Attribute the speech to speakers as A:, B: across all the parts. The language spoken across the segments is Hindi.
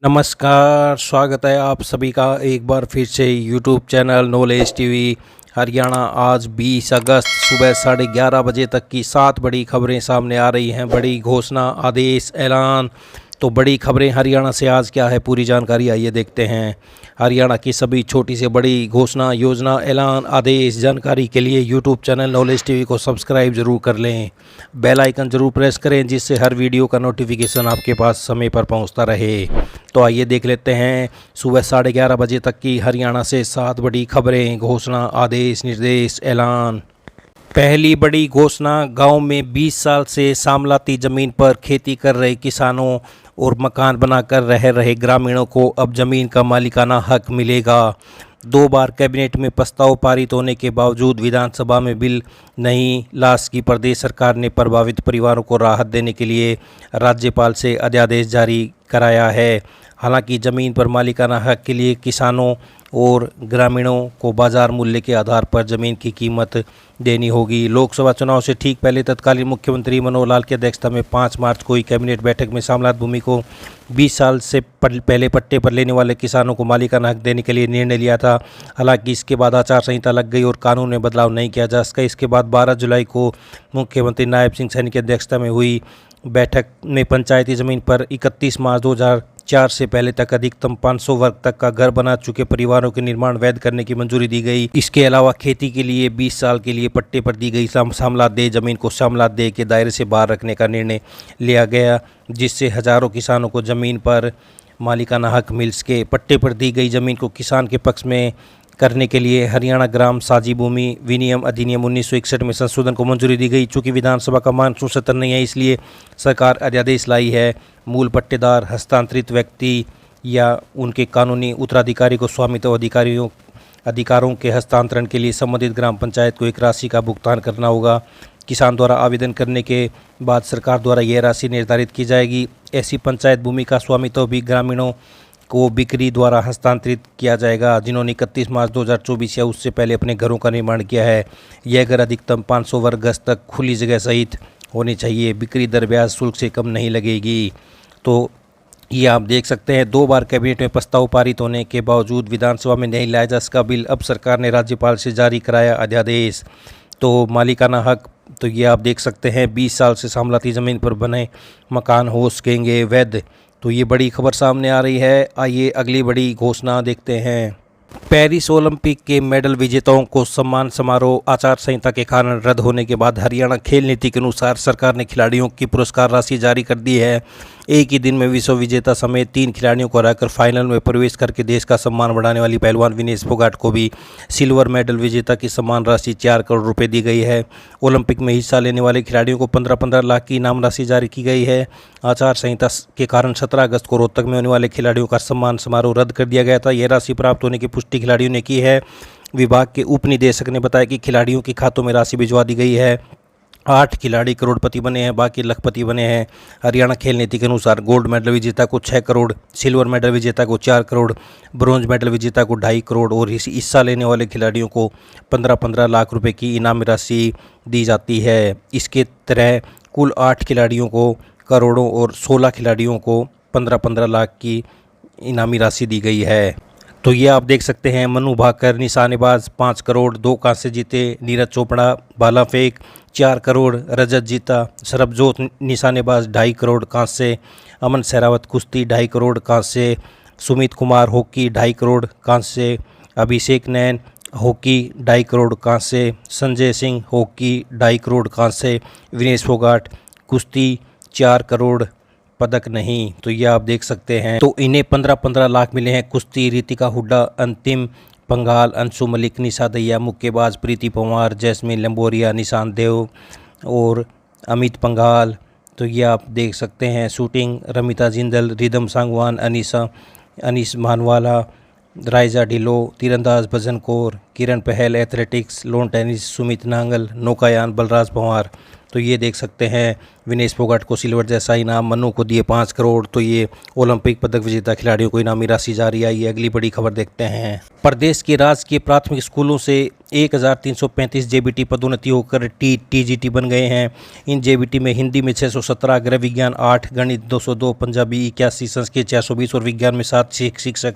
A: नमस्कार, स्वागत है आप सभी का एक बार फिर से YouTube channel knowledge TV Haryana. आज 20 अगस्त सुबह 11:30 बजे तक की 7 बड़ी खबरें सामने आ रही हैं। बड़ी घोषणा, आदेश, ऐलान। तो बड़ी खबरें हरियाणा से आज क्या है, पूरी जानकारी आइए देखते हैं। हरियाणा की सभी छोटी से बड़ी घोषणा, योजना, ऐलान, आदेश जानकारी के लिए यूट्यूब चैनल नॉलेज टीवी को सब्सक्राइब जरूर कर लें। बेल आइकन जरूर प्रेस करें जिससे हर वीडियो का नोटिफिकेशन आपके पास समय पर पहुंचता रहे। तो आइए देख लेते हैं सुबह 11:30 बजे तक की हरियाणा से 7 बड़ी खबरें, घोषणा, आदेश, निर्देश, ऐलान। पहली बड़ी घोषणा, गांव में 20 साल से सामलाती जमीन पर खेती कर रहे किसानों और मकान बनाकर रह रहे ग्रामीणों को अब जमीन का मालिकाना हक मिलेगा। 2 बार कैबिनेट में प्रस्ताव पारित होने के बावजूद विधानसभा में बिल नहीं लास की प्रदेश सरकार ने प्रभावित परिवारों को राहत देने के लिए राज्यपाल से अध्यादेश जारी कराया है। हालांकि ज़मीन पर मालिकाना हक के लिए किसानों और ग्रामीणों को बाजार मूल्य के आधार पर ज़मीन की कीमत देनी होगी। लोकसभा चुनाव से ठीक पहले तत्कालीन मुख्यमंत्री मनोहर लाल की अध्यक्षता में 5 मार्च को हुई कैबिनेट बैठक में सामलात भूमि को 20 साल से पहले पट्टे पर लेने वाले किसानों को मालिकाना हक देने के लिए निर्णय लिया था। हालांकि इसके बाद आचार संहिता लग गई और कानून में बदलाव नहीं किया जा सका। इसके बाद 12 जुलाई को मुख्यमंत्री नायब सिंह सैनी की अध्यक्षता में हुई बैठक में पंचायती ज़मीन पर 31 मार्च 2004 से पहले तक अधिकतम 500 वर्ग तक का घर बना चुके परिवारों के निर्माण वैध करने की मंजूरी दी गई। इसके अलावा खेती के लिए 20 साल के लिए पट्टे पर दी गई सामलात देय जमीन को सामलात देय के दायरे से बाहर रखने का निर्णय लिया गया, जिससे हजारों किसानों को जमीन पर मालिकाना हक मिल सके। पट्टे पर दी गई जमीन को किसान के पक्ष में करने के लिए हरियाणा ग्राम साझी भूमि विनियम अधिनियम 1961 में संशोधन को मंजूरी दी गई। चूँकि विधानसभा का मानसून सत्र नहीं है, इसलिए सरकार अध्यादेश लाई है। मूल पट्टेदार, हस्तांतरित व्यक्ति या उनके कानूनी उत्तराधिकारी को स्वामित्व अधिकारों के हस्तांतरण के लिए संबंधित ग्राम पंचायत को एक राशि का भुगतान करना होगा। किसान द्वारा आवेदन करने के बाद सरकार द्वारा यह राशि निर्धारित की जाएगी। ऐसी पंचायत भूमि का स्वामित्व भी ग्रामीणों को बिक्री द्वारा हस्तांतरित किया जाएगा जिन्होंने 31 मार्च 2024 या उससे पहले अपने घरों का निर्माण किया है। यह घर अधिकतम 500 वर्ग गज तक खुली जगह सहित होनी चाहिए। बिक्री दर ब्याज शुल्क से कम नहीं लगेगी। तो ये आप देख सकते हैं, 2 बार कैबिनेट में प्रस्ताव पारित होने के बावजूद विधानसभा में नहीं लाया जा सका बिल। अब सरकार ने राज्यपाल से जारी कराया अध्यादेश। तो मालिकाना हक, तो ये आप देख सकते हैं 20 साल से सामलाती ज़मीन पर बने मकान हो सकेंगे वैध। तो ये बड़ी खबर सामने आ रही है। आइए अगली बड़ी घोषणा देखते हैं। पेरिस ओलंपिक के मेडल विजेताओं को सम्मान समारोह आचार संहिता के कारण रद्द होने के बाद हरियाणा खेल नीति के अनुसार सरकार ने खिलाड़ियों की पुरस्कार राशि जारी कर दी है। एक ही दिन में विश्व विजेता समेत 3 खिलाड़ियों को हराकर फाइनल में प्रवेश करके देश का सम्मान बढ़ाने वाली पहलवान विनेश फोगाट को भी सिल्वर मेडल विजेता की सम्मान राशि 4 करोड़ रुपए दी गई है। ओलंपिक में हिस्सा लेने वाले खिलाड़ियों को 15-15 लाख की इनाम राशि जारी की गई है। आचार संहिता के कारण 17 अगस्त को रोहतक में होने वाले खिलाड़ियों का सम्मान समारोह रद्द कर दिया गया था। यह राशि प्राप्त होने की पुष्टि खिलाड़ियों ने की है। विभाग के उप निदेशक ने बताया कि खिलाड़ियों के खातों में राशि भिजवा दी गई है। 8 खिलाड़ी करोड़पति बने हैं, बाकी लखपति बने हैं। हरियाणा खेल नीति के अनुसार गोल्ड मेडल विजेता को 6 करोड़, सिल्वर मेडल विजेता को 4 करोड़, ब्रॉन्ज मेडल विजेता को 2.5 करोड़ और हिस्सा लेने वाले खिलाड़ियों को 15-15 लाख रुपए की इनामी राशि दी जाती है। इसके तरह कुल 8 खिलाड़ियों को करोड़ों और 16 खिलाड़ियों को 15-15 लाख की इनामी राशि दी गई है। तो ये आप देख सकते हैं, मनु भाकर निशानेबाज 5 करोड़, 2 कांस्य जीते। नीरज चोपड़ा भाला फेंक 4 करोड़, रजत जीता। सरबजोत निशानेबाज 2.5 करोड़ कांस्य। अमन सहरावत कुश्ती 2.5 करोड़ कांस्य। सुमित कुमार हॉकी 2.5 करोड़ कांस्य। अभिषेक नैन हॉकी 2.5 करोड़ कांस्य। संजय सिंह हॉकी 2.5 करोड़ कांस्य। विनेश फोगाट कुश्ती 4 करोड़, पदक नहीं। तो ये आप देख सकते हैं। तो इन्हें 15-15 लाख मिले हैं। कुश्ती रितिका हुड्डा, अंतिम पंघाल, अंशु मलिक, निशा दहिया, मुक्केबाज प्रीति पंवार, जैस्मिन लंबोरिया, निशान देव और अमित पंघाल। तो ये आप देख सकते हैं। शूटिंग रमिता जिंदल, रिदम सांगवान, अनीस मानवाला, राइजा ढिलो, तीरंदाज Bhajan Kaur, Kiran Pahal, athletics, lawn tennis Sumit Nagal, नौकायान बलराज पंवार। तो ये देख सकते हैं, विनेश फोगाट को सिल्वर जैसा इनाम, मनु को दिए 5 करोड़। तो ये ओलंपिक पदक विजेता खिलाड़ियों को इनामी राशि जारी आई है। अगली बड़ी खबर देखते हैं। प्रदेश के राजकीय प्राथमिक स्कूलों से 1335 जेबीटी पदोन्नति होकर टीजीटी बन गए हैं। इन जेबीटी में हिंदी में 617, गृह विज्ञान 8, गणित 202, पंजाबी 81, संस्कृत 420 और विज्ञान में 7 शिक्षक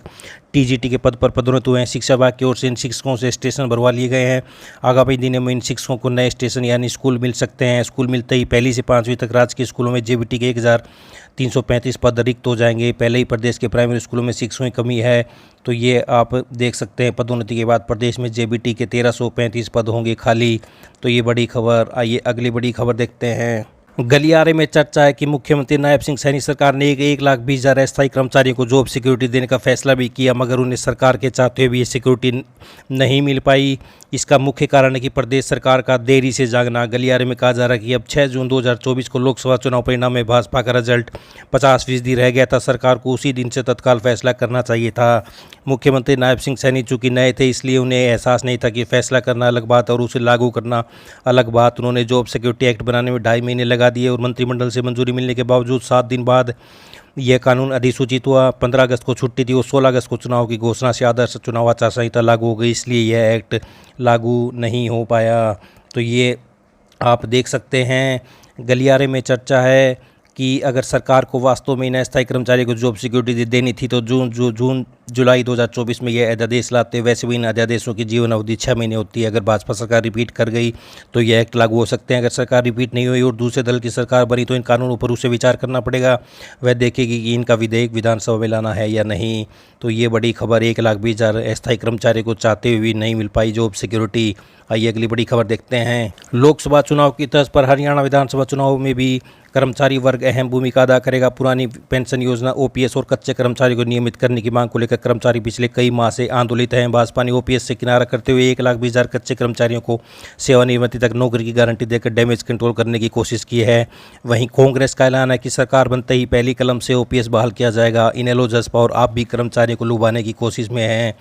A: टीजीटी के पद पर पदोन्नत हुए हैं। शिक्षा विभाग की ओर से इन शिक्षकों से स्टेशन भरवा लिए गए हैं। आगामी दिनों में इन शिक्षकों को नए स्टेशन यानी स्कूल मिल सकते हैं। स्कूल मिलते ही 1 से 5वीं तक राजकीय स्कूलों में जेबीटी के 1335 पद रिक्त हो जाएंगे। पहले ही प्रदेश के प्राइमरी स्कूलों में शिक्षकों की कमी है, तो ये आप देख सकते हैं। पदोन्नति के बाद प्रदेश में जेबीटी के 1335 पद होंगे खाली, तो ये बड़ी खबर। आइए अगली बड़ी खबर देखते हैं। गलियारे में चर्चा है कि मुख्यमंत्री नायब सिंह सैनी सरकार ने 1,20,000 अस्थायी कर्मचारियों को जॉब सिक्योरिटी देने का फैसला भी किया, मगर उन्हें सरकार के चाहते हुए भी ये सिक्योरिटी नहीं मिल पाई। इसका मुख्य कारण है कि प्रदेश सरकार का देरी से जागना। गलियारे में कहा जा रहा है कि अब 6 जून 2024 को लोकसभा चुनाव परिणाम में भाजपा का रिजल्ट 50% रह गया था। सरकार को उसी दिन से तत्काल फैसला करना चाहिए था। मुख्यमंत्री नायब सिंह सैनी चूंकि नए थे, इसलिए उन्हें एहसास नहीं था कि फैसला करना अलग बात और उसे लागू करना अलग बात। उन्होंने जॉब सिक्योरिटी एक्ट बनाने में 2.5 महीने लगा दिए और मंत्रिमंडल से मंजूरी मिलने के बावजूद 7 दिन बाद यह कानून अधिसूचित हुआ। 15 अगस्त को छुट्टी थी और 16 अगस्त को चुनाव की घोषणा से आदर्श चुनाव आचार संहिता लागू हो गई, इसलिए यह एक्ट लागू नहीं हो पाया। तो ये आप देख सकते हैं। गलियारे में चर्चा है कि अगर सरकार को वास्तव में इन अस्थायी कर्मचारियों को जॉब सिक्योरिटी देनी थी तो जुलाई 2024 में यह अध्यादेश लाते। वैसे भी इन अध्यादेशों की जीवन अवधि 6 महीने होती है। अगर भाजपा सरकार रिपीट कर गई तो यह एक्ट लागू हो सकते हैं। अगर सरकार रिपीट नहीं हुई और दूसरे दल की सरकार बनी तो इन कानूनों पर उसे विचार करना पड़ेगा। वह देखेगी कि इनका विधेयक विधानसभा में लाना है या नहीं। तो ये बड़ी खबर। 1,20,000 अस्थायी कर्मचारियों को चाहते हुए भी नहीं मिल पाई जॉब सिक्योरिटी। आइए अगली बड़ी खबर देखते हैं। लोकसभा चुनाव की तर्ज पर हरियाणा विधानसभा चुनाव में भी कर्मचारी वर्ग अहम भूमिका अदा करेगा। पुरानी पेंशन योजना, ओपीएस और कच्चे कर्मचारियों को नियमित करने की मांग को लेकर कर्मचारी पिछले कई माह से आंदोलित हैं। भाजपा ने ओपीएस से किनारा करते हुए 1,20,000 कच्चे कर्मचारियों को सेवानिवृत्ति तक नौकरी की गारंटी देकर डैमेज कंट्रोल करने की कोशिश की है। वहीं कांग्रेस का ऐलान है कि सरकार बनते ही पहली कलम से ओपीएस बहाल किया जाएगा। इनेलो, जसपा और आप भी कर्मचारियों को लुभाने की कोशिश में हैं।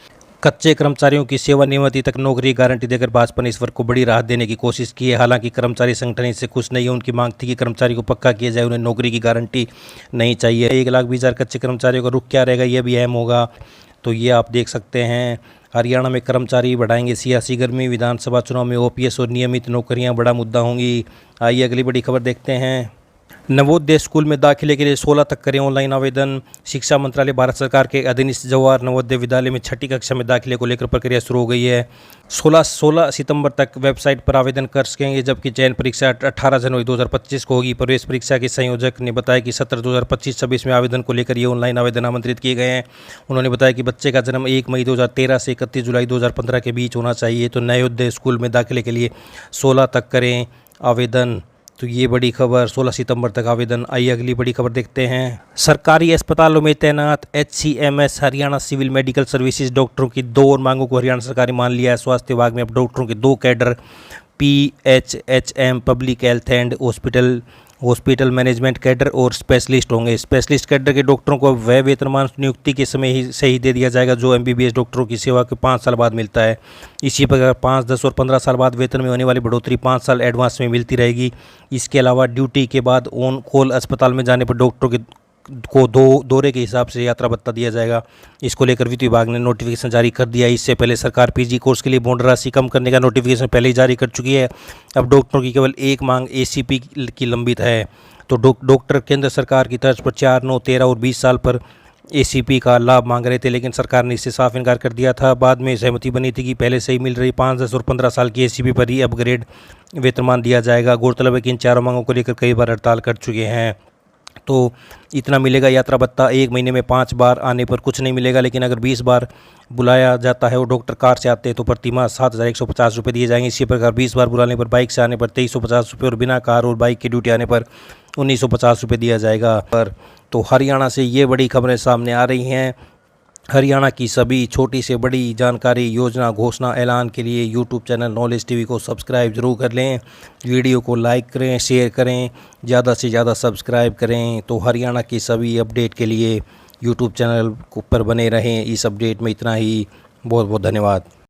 A: कच्चे कर्मचारियों की सेवानिवृत्ति तक नौकरी गारंटी देकर भाजपा ने इस वर्ग को बड़ी राहत देने की कोशिश की है। हालांकि कर्मचारी संगठन इससे खुश नहीं है। उनकी मांग थी कि कर्मचारी को पक्का किया जाए, उन्हें नौकरी की गारंटी नहीं चाहिए। 1,20,000 कच्चे कर्मचारियों का रुख क्या रहेगा, यह भी अहम होगा। तो ये आप देख सकते हैं। हरियाणा में कर्मचारी बढ़ाएंगे सियासी गर्मी। विधानसभा चुनाव में ओपीएस और नियमित नौकरियां बड़ा मुद्दा होंगी। आइए अगली बड़ी खबर देखते हैं। नवोदय स्कूल में दाखिले के लिए 16 तक करें ऑनलाइन आवेदन। शिक्षा मंत्रालय भारत सरकार के अधीनस्थ जवाहर नवोदय विद्यालय में 6ठी कक्षा में दाखिले को लेकर प्रक्रिया शुरू हो गई है। 16 सितंबर तक वेबसाइट पर आवेदन कर सकेंगे, जबकि चयन परीक्षा 18 जनवरी 2025 को होगी। प्रवेश परीक्षा के संयोजक ने बताया कि सत्र 2025-26 में आवेदन को लेकर ये ऑनलाइन आवेदन आमंत्रित किए गए हैं। उन्होंने बताया कि बच्चे का जन्म 1 मई 2013 से 31 जुलाई 2015 के बीच होना चाहिए। तो नवोदय स्कूल में दाखिले के लिए 16 तक करें आवेदन। तो ये बड़ी खबर, 16 सितंबर तक आवेदन। आइए अगली बड़ी खबर देखते हैं। सरकारी अस्पतालों में तैनात HCMS Haryana civil medical services डॉक्टरों की 2 और मांगों को हरियाणा सरकार ने मान लिया है। स्वास्थ्य विभाग में अब डॉक्टरों के 2 cadre PHHM public health and hospital management cadre और स्पेशलिस्ट होंगे। स्पेशलिस्ट कैडर के डॉक्टरों को वह वेतनमान नियुक्ति के समय से ही दे दिया जाएगा जो MBBS डॉक्टरों की सेवा के 5 साल बाद मिलता है। इसी प्रकार 5, 10 और 15 साल बाद वेतन में होने वाली बढ़ोतरी 5 साल एडवांस में मिलती रहेगी। इसके अलावा ड्यूटी के बाद ऑन कॉल अस्पताल में जाने पर डॉक्टरों को दौरे के हिसाब से यात्रा भत्ता दिया जाएगा। इसको लेकर वित्त विभाग ने नोटिफिकेशन जारी कर दिया। इससे पहले सरकार PG कोर्स के लिए बॉन्ड राशि कम करने का नोटिफिकेशन पहले ही जारी कर चुकी है। अब डॉक्टरों की केवल एक मांग ACP की लंबित है। तो डॉक्टर केंद्र सरकार की तर्ज पर 4, 9, 13 और 20 साल पर ACP का लाभ मांग रहे थे, लेकिन सरकार ने इससे साफ इनकार कर दिया था। बाद में सहमति बनी थी कि पहले से ही मिल रही 5, 10 और 15 साल की ACP पर ही अपग्रेड वेतनमान दिया जाएगा। गौरतलब है कि इन चारों मांगों को लेकर कई बार हड़ताल कर चुके हैं। तो इतना मिलेगा यात्रा भत्ता। 1 महीने में 5 बार आने पर कुछ नहीं मिलेगा, लेकिन अगर 20 बार बुलाया जाता है और डॉक्टर कार से आते हैं तो प्रति माह 7,150 रुपये दिए जाएंगे। इसी प्रकार 20 बार बुलाने पर बाइक से आने पर 2,350 रुपये और बिना कार और बाइक की ड्यूटी आने पर 1,950 रुपये दिया जाएगा। तो हरियाणा से ये बड़ी खबरें सामने आ रही हैं। हरियाणा की सभी छोटी से बड़ी जानकारी, योजना, घोषणा, ऐलान के लिए यूट्यूब चैनल नॉलेज टीवी को सब्सक्राइब जरूर कर लें। वीडियो को लाइक करें, शेयर करें, ज़्यादा से ज़्यादा सब्सक्राइब करें। तो हरियाणा की सभी अपडेट के लिए यूट्यूब चैनल पर बने रहें। इस अपडेट में इतना ही। बहुत बहुत धन्यवाद।